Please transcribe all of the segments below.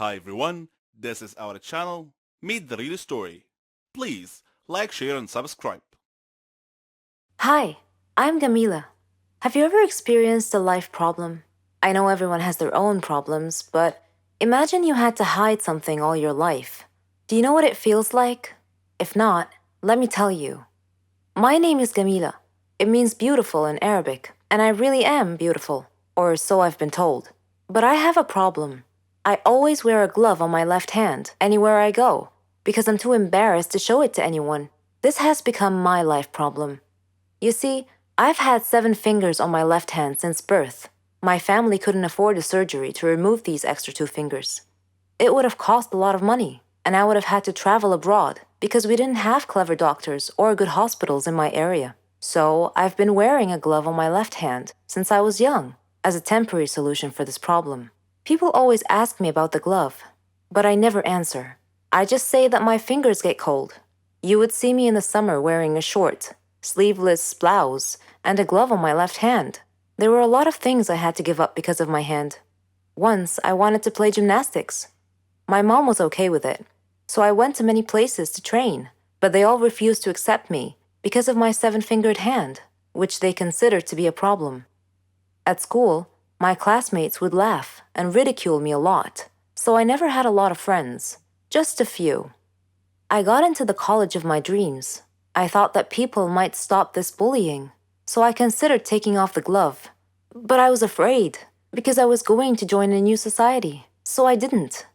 Hi everyone, this is our channel, Meet the Real Story. Please like, share and subscribe. Hi, I'm Gamila. Have you ever experienced a life problem? I know everyone has their own problems, but imagine you had to hide something all your life. Do you know what it feels like? If not, let me tell you. My name is Gamila. It means beautiful in Arabic, and I really am beautiful, or so I've been told. But I have a problem. I always wear a glove on my left hand anywhere I go because I'm too embarrassed to show it to anyone. This has become my life problem. You see, I've had 7 fingers on my left hand since birth. My family couldn't afford a surgery to remove these extra 2 fingers. It would have cost a lot of money, and I would have had to travel abroad because we didn't have clever doctors or good hospitals in my area. So I've been wearing a glove on my left hand since I was young as a temporary solution for this problem. People always ask me about the glove, but I never answer. I just say that my fingers get cold. You would see me in the summer wearing a short, sleeveless blouse and a glove on my left hand. There were a lot of things I had to give up because of my hand. Once, I wanted to play gymnastics. My mom was okay with it, so I went to many places to train, but they all refused to accept me because of my 7 fingered hand, which they considered to be a problem. At school, my classmates would laugh and ridicule me a lot, so I never had a lot of friends, just a few. I got into the college of my dreams. I thought that people might stop this bullying, so I considered taking off the glove. But I was afraid, because I was going to join a new society, so I didn't.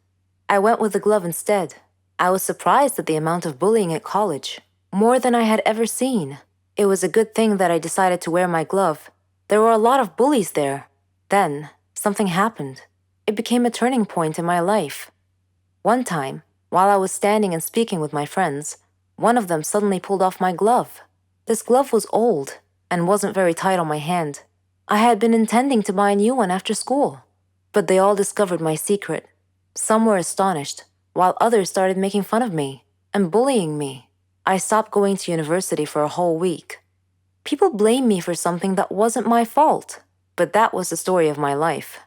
I went with the glove instead. I was surprised at the amount of bullying at college, more than I had ever seen. It was a good thing that I decided to wear my glove. There were a lot of bullies there. Then, something happened. It became a turning point in my life. One time, while I was standing and speaking with my friends, one of them suddenly pulled off my glove. This glove was old and wasn't very tight on my hand. I had been intending to buy a new one after school, but they all discovered my secret. Some were astonished, while others started making fun of me and bullying me. I stopped going to university for a whole week. People blame me for something that wasn't my fault, but that was the story of my life.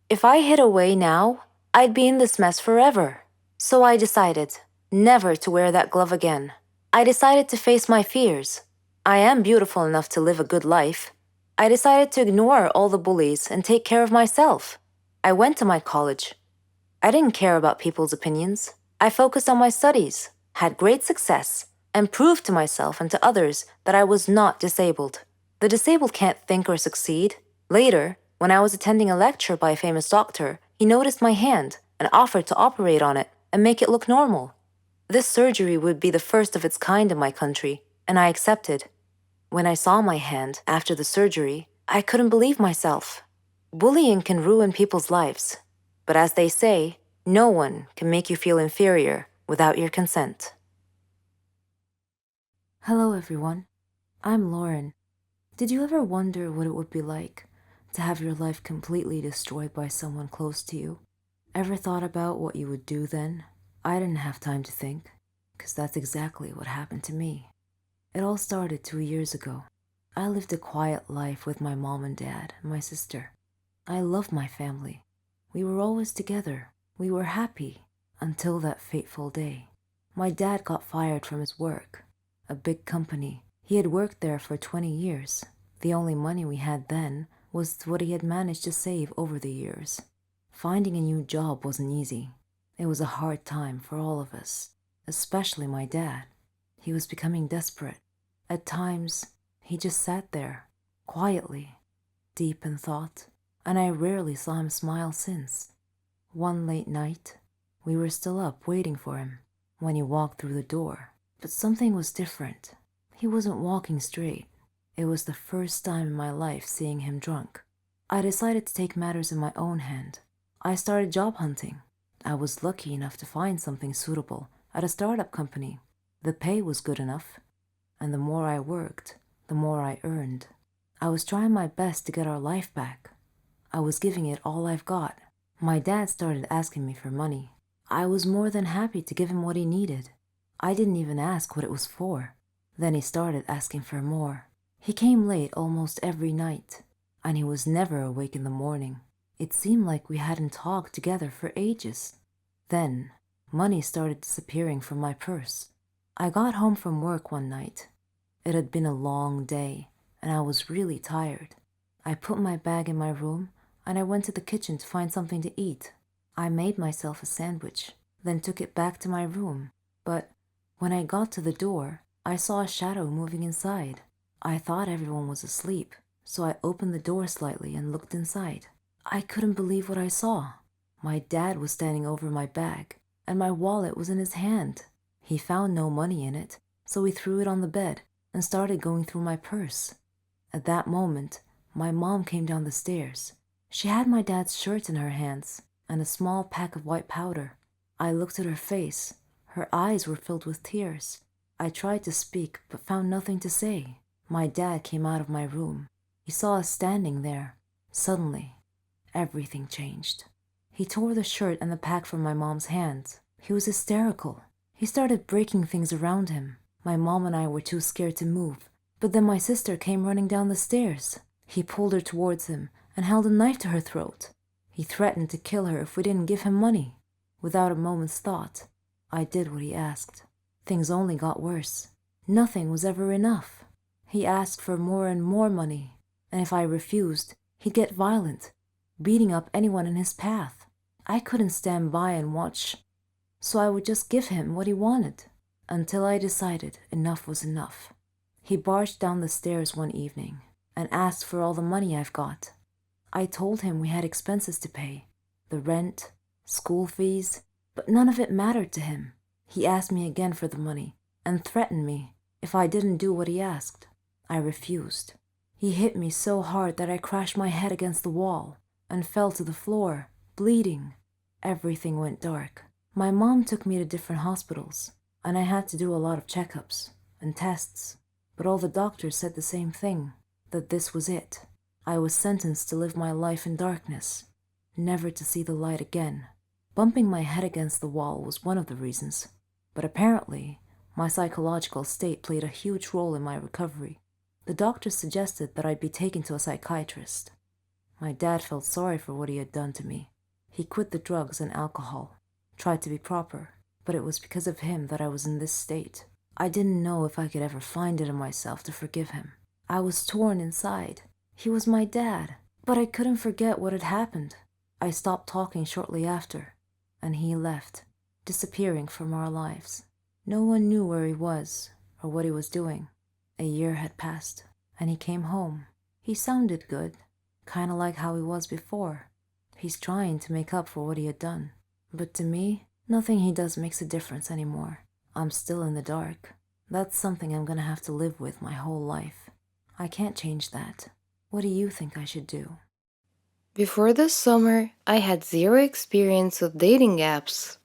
If I hid away now, I'd be in this mess forever. So I decided never to wear that glove again. I decided to face my fears. I am beautiful enough to live a good life. I decided to ignore all the bullies and take care of myself. I went to my college. I didn't care about people's opinions. I focused on my studies, had great success, and proved to myself and to others that I was not disabled. The disabled can't think or succeed. Later, when I was attending a lecture by a famous doctor, he noticed my hand and offered to operate on it and make it look normal. This surgery would be the first of its kind in my country, and I accepted. When I saw my hand after the surgery, I couldn't believe myself. Bullying can ruin people's lives, but as they say, no one can make you feel inferior without your consent. Hello, everyone. I'm Lauren. Did you ever wonder what it would be like to have your life completely destroyed by someone close to you? Ever thought about what you would do then? I didn't have time to think, because that's exactly what happened to me. It all started 2 years ago. I lived a quiet life with my mom and dad and my sister. I loved my family. We were always together. We were happy until that fateful day. My dad got fired from his work, a big company. He had worked there for 20 years. The only money we had then was what he had managed to save over the years. Finding a new job wasn't easy. It was a hard time for all of us, especially my dad. He was becoming desperate. At times, he just sat there, quietly, deep in thought, and I rarely saw him smile since. One late night, we were still up waiting for him when he walked through the door. But something was different. He wasn't walking straight. It was the first time in my life seeing him drunk. I decided to take matters in my own hand. I started job hunting. I was lucky enough to find something suitable at a startup company. The pay was good enough, and the more I worked, the more I earned. I was trying my best to get our life back. I was giving it all I've got. My dad started asking me for money. I was more than happy to give him what he needed. I didn't even ask what it was for. Then he started asking for more. He came late almost every night, and he was never awake in the morning. It seemed like we hadn't talked together for ages. Then, money started disappearing from my purse. I got home from work one night. It had been a long day, and I was really tired. I put my bag in my room, and I went to the kitchen to find something to eat. I made myself a sandwich, then took it back to my room. But when I got to the door, I saw a shadow moving inside. I thought everyone was asleep, so I opened the door slightly and looked inside. I couldn't believe what I saw. My dad was standing over my bag, and my wallet was in his hand. He found no money in it, so he threw it on the bed and started going through my purse. At that moment, my mom came down the stairs. She had my dad's shirt in her hands and a small pack of white powder. I looked at her face. Her eyes were filled with tears. I tried to speak, but found nothing to say. My dad came out of my room. He saw us standing there. Suddenly, everything changed. He tore the shirt and the pack from my mom's hands. He was hysterical. He started breaking things around him. My mom and I were too scared to move, but then my sister came running down the stairs. He pulled her towards him and held a knife to her throat. He threatened to kill her if we didn't give him money. Without a moment's thought, I did what he asked. Things only got worse. Nothing was ever enough. He asked for more and more money, and if I refused, he'd get violent, beating up anyone in his path. I couldn't stand by and watch, so I would just give him what he wanted, until I decided enough was enough. He barged down the stairs one evening and asked for all the money I've got. I told him we had expenses to pay, the rent, school fees, but none of it mattered to him. He asked me again for the money and threatened me if I didn't do what he asked. I refused. He hit me so hard that I crashed my head against the wall and fell to the floor, bleeding. Everything went dark. My mom took me to different hospitals, and I had to do a lot of checkups and tests, but all the doctors said the same thing, that this was it. I was sentenced to live my life in darkness, never to see the light again. Bumping my head against the wall was one of the reasons, but apparently my psychological state played a huge role in my recovery. The doctors suggested that I'd be taken to a psychiatrist. My dad felt sorry for what he had done to me. He quit the drugs and alcohol, tried to be proper, but it was because of him that I was in this state. I didn't know if I could ever find it in myself to forgive him. I was torn inside. He was my dad, but I couldn't forget what had happened. I stopped talking shortly after, and he left, disappearing from our lives. No one knew where he was or what he was doing. A year had passed, and he came home. He sounded good, kind of like how he was before. He's trying to make up for what he had done. But to me, nothing he does makes a difference anymore. I'm still in the dark. That's something I'm gonna have to live with my whole life. I can't change that. What do you think I should do? Before this summer, I had zero experience with dating apps.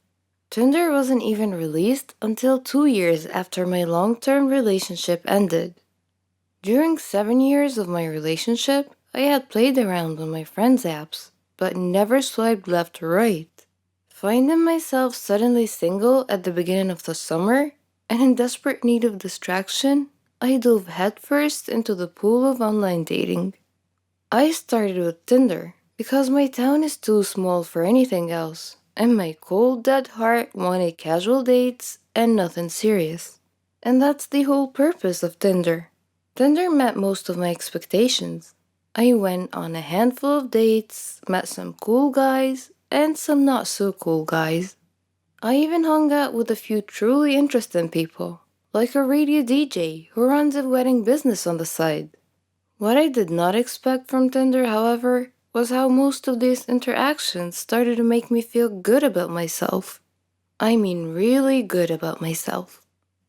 Tinder wasn't even released until 2 years after my long-term relationship ended. During 7 years of my relationship, I had played around on my friends' apps, but never swiped left or right. Finding myself suddenly single at the beginning of the summer and in desperate need of distraction, I dove headfirst into the pool of online dating. I started with Tinder because my town is too small for anything else, and my cold dead heart wanted casual dates and nothing serious. And that's the whole purpose of Tinder. Tinder met most of my expectations. I went on a handful of dates, met some cool guys, and some not so cool guys. I even hung out with a few truly interesting people, like a radio DJ who runs a wedding business on the side. What I did not expect from Tinder, however, was how most of these interactions started to make me feel good about myself. I mean really good about myself.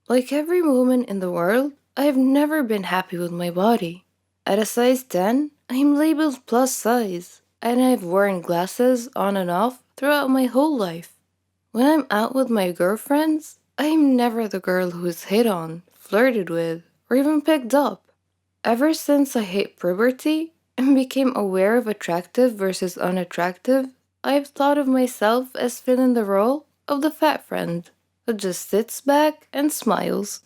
Like every woman in the world, I have never been happy with my body. At a size 10, I am labeled plus size, and I've worn glasses on and off throughout my whole life. When I'm out with my girlfriends, I am never the girl who is hit on, flirted with, or even picked up. Ever since I hit puberty and became aware of attractive versus unattractive, I've thought of myself as filling the role of the fat friend who just sits back and smiles.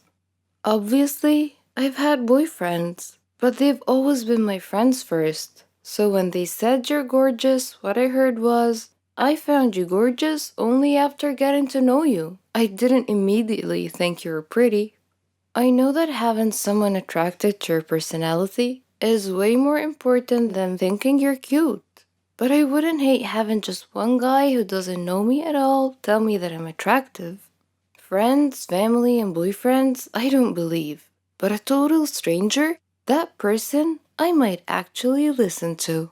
Obviously, I've had boyfriends, but they've always been my friends first. So when they said you're gorgeous, what I heard was, I found you gorgeous only after getting to know you. I didn't immediately think you were pretty. I know that having someone attracted to your personality is way more important than thinking you're cute. But I wouldn't hate having just one guy who doesn't know me at all tell me that I'm attractive. Friends, family, and boyfriends, I don't believe. But a total stranger, that person I might actually listen to.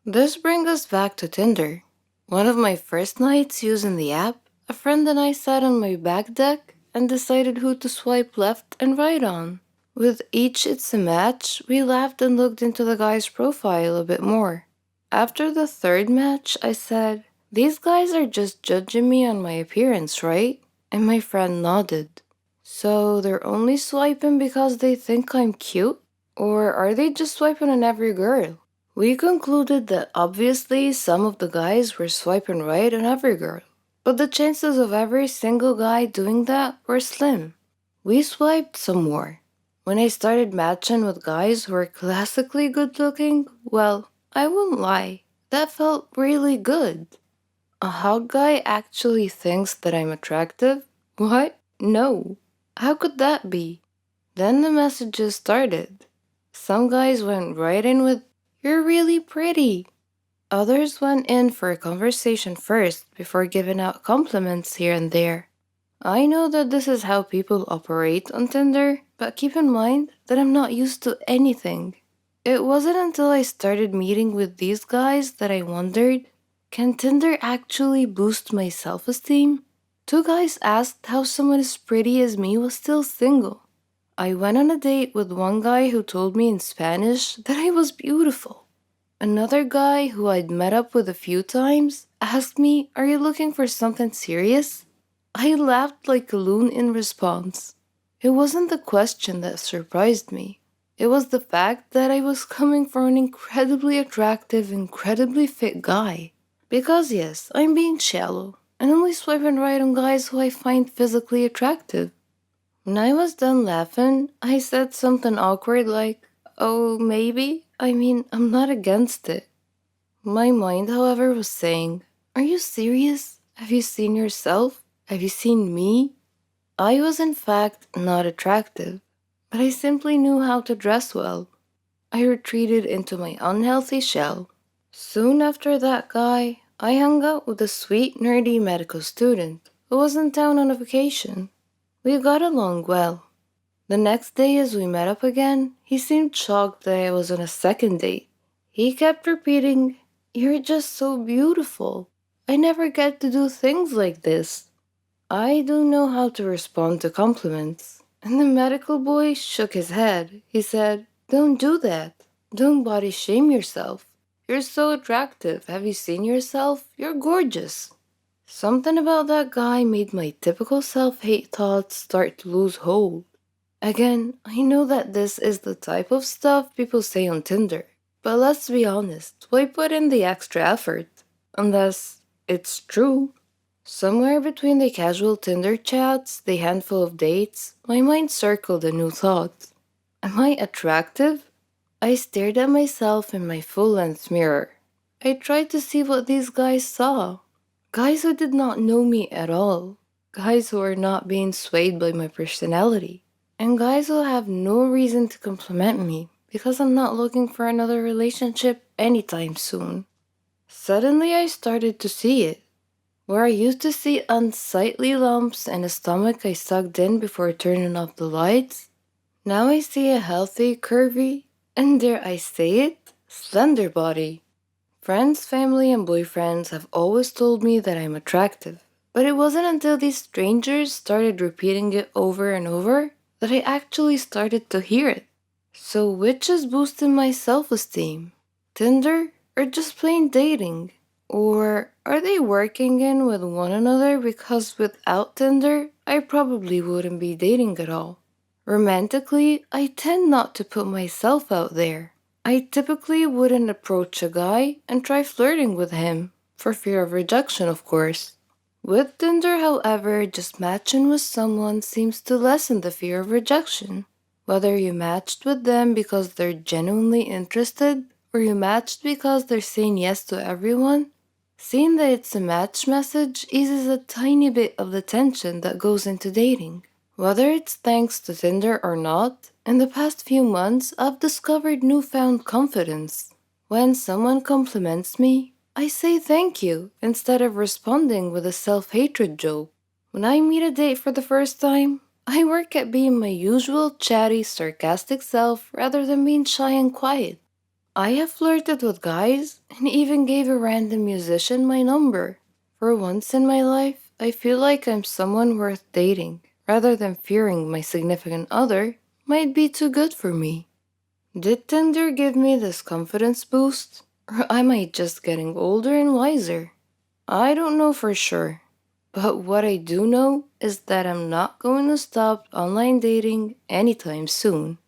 This brings us back to Tinder. One of my first nights using the app, a friend and I sat on my back deck and decided who to swipe left and right on. With each it's a match, we laughed and looked into the guy's profile a bit more. After the third match, I said, "These guys are just judging me on my appearance, right?" And my friend nodded. "So they're only swiping because they think I'm cute? Or are they just swiping on every girl?" We concluded that obviously some of the guys were swiping right on every girl, but the chances of every single guy doing that were slim. We swiped some more. When I started matching with guys who were classically good looking, well, I won't lie, that felt really good. A hot guy actually thinks that I'm attractive? What? No. How could that be? Then the messages started. Some guys went right in with, "You're really pretty." Others went in for a conversation first before giving out compliments here and there. I know that this is how people operate on Tinder, but keep in mind that I'm not used to anything. It wasn't until I started meeting with these guys that I wondered, can Tinder actually boost my self-esteem? Two guys asked how someone as pretty as me was still single. I went on a date with one guy who told me in Spanish that I was beautiful. Another guy who I'd met up with a few times asked me, "Are you looking for something serious?" I laughed like a loon in response. It wasn't the question that surprised me. It was the fact that I was coming from an incredibly attractive, incredibly fit guy. Because yes, I'm being shallow and only swiping right on guys who I find physically attractive. When I was done laughing, I said something awkward like, "Oh, maybe? I mean, I'm not against it." My mind, however, was saying, "Are you serious? Have you seen yourself? Have you seen me?" I was in fact not attractive, but I simply knew how to dress well. I retreated into my unhealthy shell. Soon after that guy, I hung out with a sweet, nerdy medical student who was in town on a vacation. We got along well. The next day, as we met up again, he seemed shocked that I was on a second date. He kept repeating, "You're just so beautiful. I never get to do things like this." I don't know how to respond to compliments. And the medical boy shook his head. He said, "Don't do that. Don't body shame yourself. You're so attractive. Have you seen yourself? You're gorgeous." Something about that guy made my typical self-hate thoughts start to lose hold. Again, I know that this is the type of stuff people say on Tinder, but let's be honest, why put in the extra effort? Unless it's true. Somewhere between the casual Tinder chats, the handful of dates, my mind circled a new thought. Am I attractive? I stared at myself in my full-length mirror. I tried to see what these guys saw. Guys who did not know me at all. Guys who are not being swayed by my personality. And guys who have no reason to compliment me because I'm not looking for another relationship anytime soon. Suddenly I started to see it. Where I used to see unsightly lumps and a stomach I sucked in before turning off the lights, now I see a healthy, curvy, and dare I say it, slender body. Friends, family, and boyfriends have always told me that I'm attractive, but it wasn't until these strangers started repeating it over and over that I actually started to hear it. So which is boosting my self-esteem? Tinder or just plain dating? Or are they working in with one another because without Tinder, I probably wouldn't be dating at all? Romantically, I tend not to put myself out there. I typically wouldn't approach a guy and try flirting with him, for fear of rejection, of course. With Tinder, however, just matching with someone seems to lessen the fear of rejection. Whether you matched with them because they're genuinely interested, or you matched because they're saying yes to everyone, Seeing that it's a match message eases a tiny bit of the tension that goes into dating. Whether it's thanks to Tinder or not, in the past few months I've discovered newfound confidence. When someone compliments me, I say thank you instead of responding with a self-hatred joke. When I meet a date for the first time, I work at being my usual chatty, sarcastic self rather than being shy and quiet. I have flirted with guys and even gave a random musician my number. For once in my life, I feel like I'm someone worth dating, rather than fearing my significant other might be too good for me. Did Tinder give me this confidence boost? Or am I just getting older and wiser? I don't know for sure. But what I do know is that I'm not going to stop online dating anytime soon.